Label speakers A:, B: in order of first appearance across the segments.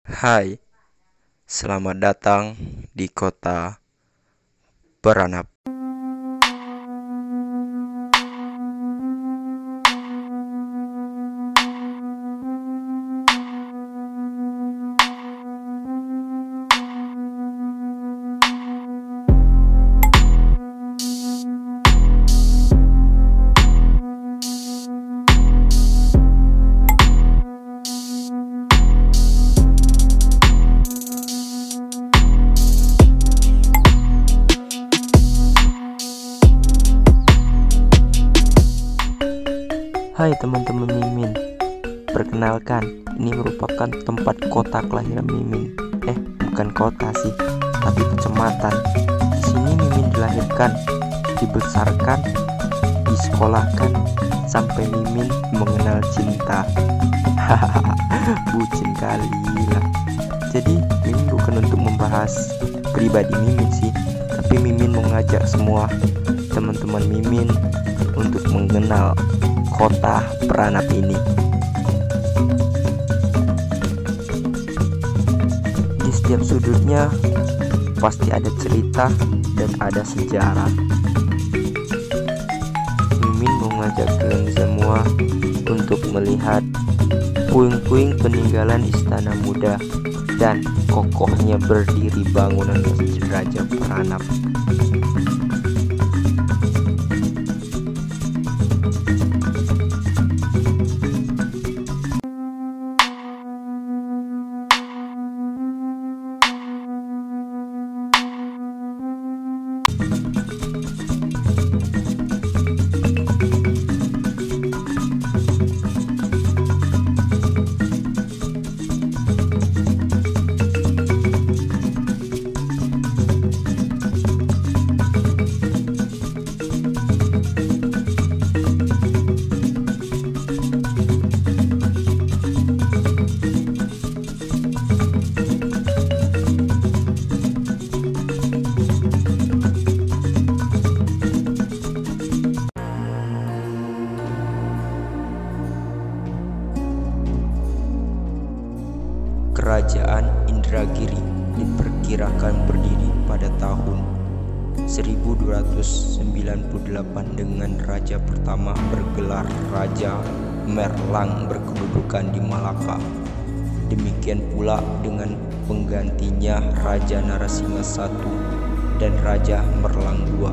A: Hai, selamat datang di kota Peranap.
B: Hai teman-teman Mimin, perkenalkan, ini merupakan tempat kota kelahiran Mimin. Bukan kota sih, tapi kecamatan. Di sini Mimin dilahirkan, dibesarkan, disekolahkan, sampai Mimin mengenal cinta. Bucin kali lah. Jadi Mimin bukan untuk membahas pribadi Mimin sih, tapi Mimin mengajak semua teman-teman Mimin untuk mengenal kota Peranap ini. Di setiap sudutnya pasti ada cerita dan ada sejarah. Mimin mengajak kalian semua untuk melihat puing-puing peninggalan istana muda dan kokohnya berdiri bangunan Masjid Raja Peranap. Kerajaan Indragiri diperkirakan berdiri pada tahun 1298 dengan raja pertama bergelar Raja Merlang berkedudukan di Malaka. Demikian pula dengan penggantinya Raja Narasingha I dan Raja Merlang II.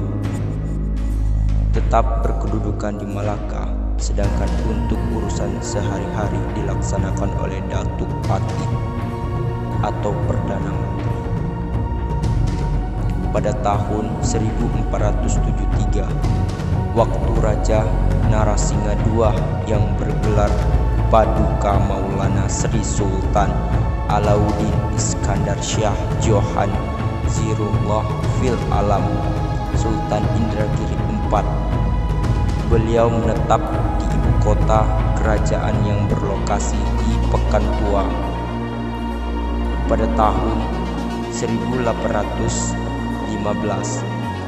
B: Tetap berkedudukan di Malaka, sedangkan untuk urusan sehari-hari dilaksanakan oleh Datuk Pati atau Perdana Menteri. Pada tahun 1473, waktu Raja Narasingha II yang bergelar Paduka Maulana Sri Sultan Alauddin Iskandar Shah Johan Zirullah fil Alam Sultan Indragiri IV, beliau menetap di ibu kota kerajaan yang berlokasi di Pekantua. Pada tahun 1815,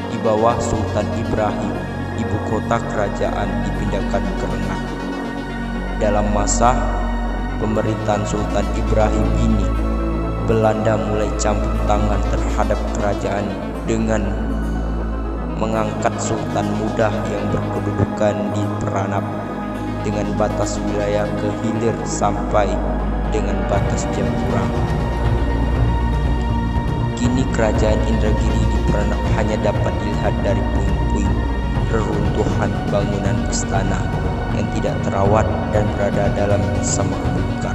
B: di bawah Sultan Ibrahim, ibu kota kerajaan dipindahkan ke Rengat. Dalam masa pemerintahan Sultan Ibrahim ini, Belanda mulai campur tangan terhadap kerajaan dengan mengangkat sultan muda yang berkedudukan di Peranap dengan batas wilayah ke hilir sampai dengan batas Jayapura. Kini kerajaan Indragiri di Peranap hanya dapat dilihat dari puing-puing reruntuhan bangunan istana yang tidak terawat dan berada dalam semak belukar.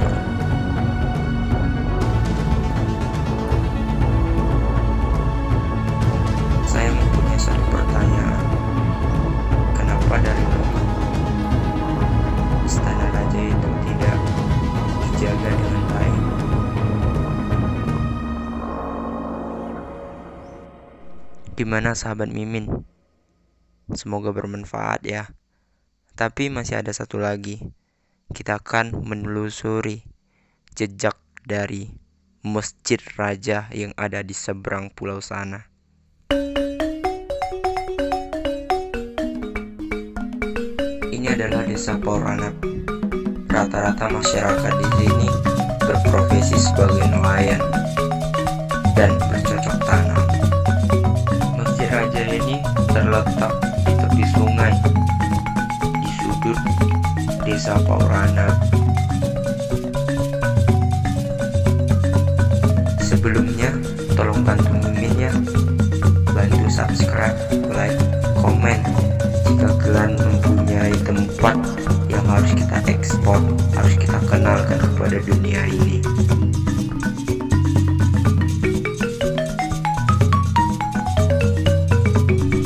B: Saya mempunyai satu pertanyaan. Kenapa dari dulu istana raja itu tidak dijaga dengan baik? Gimana sahabat Mimin? Semoga bermanfaat ya. Tapi masih ada satu lagi. Kita akan menelusuri jejak dari Masjid Raja yang ada di seberang pulau sana. Ini adalah desa Peranap. Rata-rata masyarakat di sini berprofesi sebagai nelayan.
A: nelayan dan bercocok tanam. Masjid Raja ini terletak di tepi sungai di sudut Desa Paurana. Sebelumnya, tolong bantu Mimin ya, bantu subscribe, like, komen jika kalian mempunyai tempat yang harus kita ekspor, harus kita kenalkan kepada dunia ini.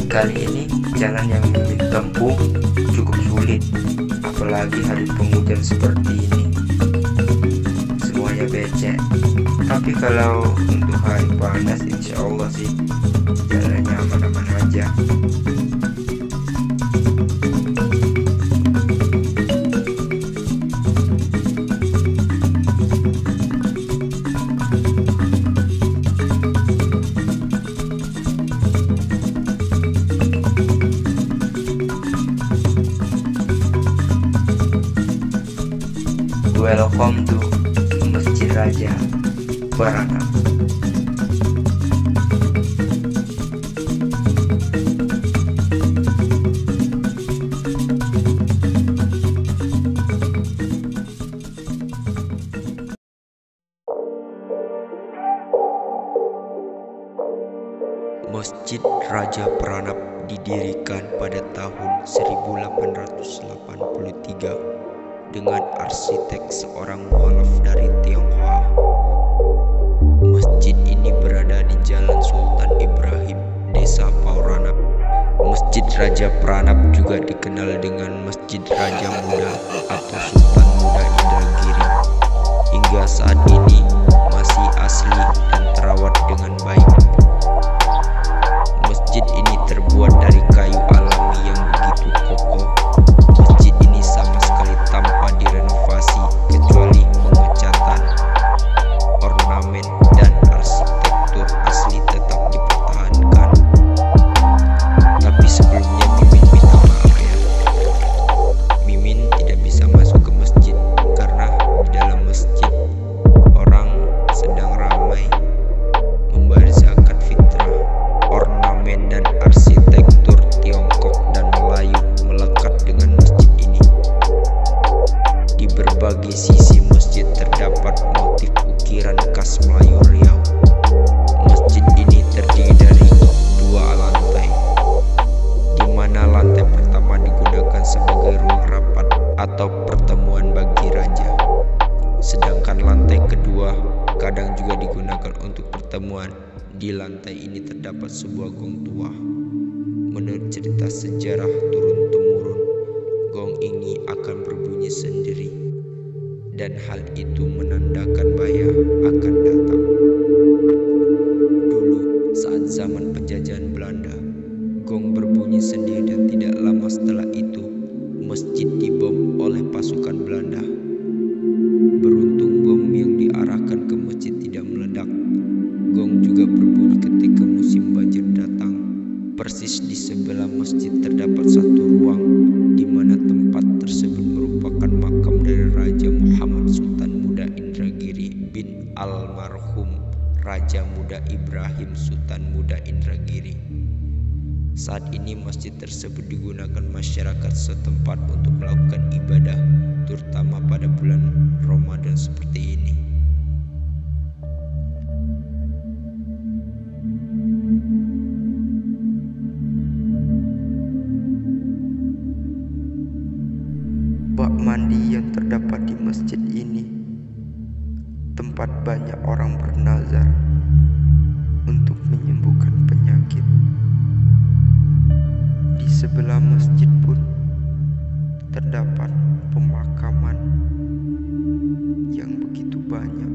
A: Kali ini jalan yang Mimin tempuh cukup sulit, apalagi hari penghujan seperti ini. Semuanya becek. Tapi kalau untuk hari panas, insya Allah sih jalannya aman-aman aja. Welcome to Masjid Raja Baranap.
B: Masjid Raja Baranap didirikan pada tahun 1883 dengan arsitek seorang mualaf dari Tionghoa. Masjid ini berada di Jalan Sultan Ibrahim, Desa Paurana. Masjid Raja Baranap juga dikenal dengan Masjid Raja Muda atau Sultan Muda Indragiri. Hingga saat ini masih asli dan terawat dengan baik. Masjid ini terbuat dari kayu alami yang begitu kokoh. Masjid ini sama sekali tanpa direnovasi kecuali pengecatan. Ornamen dan arsitektur asli tetap dipertahankan. Tapi sebelumnya Mimin minta maaf ya. Mimin tidak bisa masuk ke masjid karena di dalam masjid orang sedang ramai membayar zakat fitrah. Ornamen dan arsitektur Tiongkok dan Melayu melekat dengan masjid ini. Di berbagai sisi masjid terdapat motif ukiran khas Melayu Riau. Masjid ini terdiri dari 2 lantai, di mana lantai pertama digunakan sebagai ruang rapat atau pertemuan bagi raja. Sedangkan lantai kedua kadang juga digunakan untuk pertemuan. Di lantai ini terdapat sebuah gong tua. Menurut cerita sejarah turun-temurun, gong ini akan berbunyi sendiri, dan hal itu menandakan bahaya akan datang. Dulu saat zaman penjajahan Belanda, gong berbunyi sendiri dan tidak lama setelah itu masjid dibom oleh pasukan Belanda. Beruntung bom yang diarahkan ke masjid tidak meledak. Gong juga berbunyi ketika musim banjir datang. Persis di sebelah masjid terdapat satu ruang di mana tempat tersebut merupakan makam dari Raja Muhammad Sultan Muda Indragiri bin almarhum Raja Muda Ibrahim Sultan Muda Indragiri. Saat ini masjid tersebut digunakan masyarakat setempat untuk melakukan ibadah, terutama pada bulan Ramadan seperti ini.
A: Bak mandi yang terdapat di masjid ini tempat banyak orang bernazar untuk menyembuhkan penyakit. Di sebelah masjid pun terdapat pemakaman yang begitu banyak.